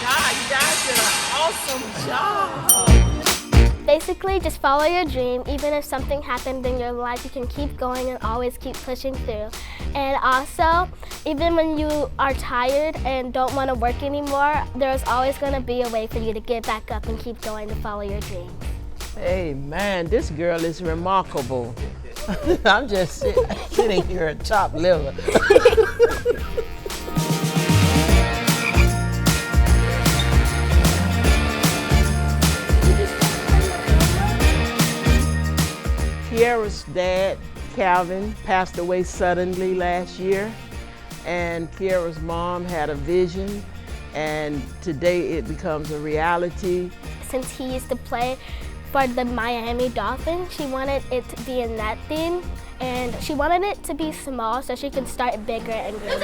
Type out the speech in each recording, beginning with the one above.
God, you guys did an awesome job. Basically, just follow your dream. Even if something happened in your life, you can keep going and always keep pushing through. And also, even when you are tired and don't want to work anymore, there's always going to be a way for you to get back up and keep going to follow your dreams. Hey man, this girl is remarkable. I'm just sitting here at top level. Kiara's dad, Calvin, passed away suddenly last year, and Kiara's mom had a vision, and today it becomes a reality. Since he used to play for the Miami Dolphins, she wanted it to be in that theme, and she wanted it to be small so she can start bigger and grow.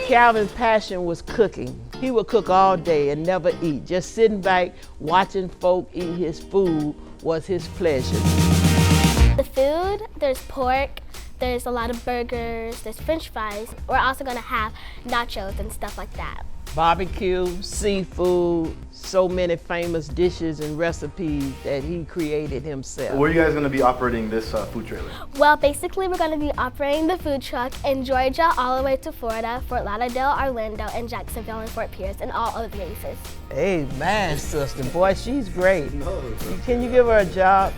Calvin's passion was cooking. He would cook all day and never eat. Just sitting back, watching folk eat his food was his pleasure. The food, there's pork, there's a lot of burgers, there's french fries. We're also gonna have nachos and stuff like that. Barbecue, seafood, so many famous dishes and recipes that he created himself. Where are you guys going to be operating this food trailer? Well, basically we're gonna be operating the food truck in Georgia all the way to Florida, Fort Lauderdale, Orlando, and Jacksonville and Fort Pierce, and all other places. Hey man, sister, boy, she's great. Can you give her a job?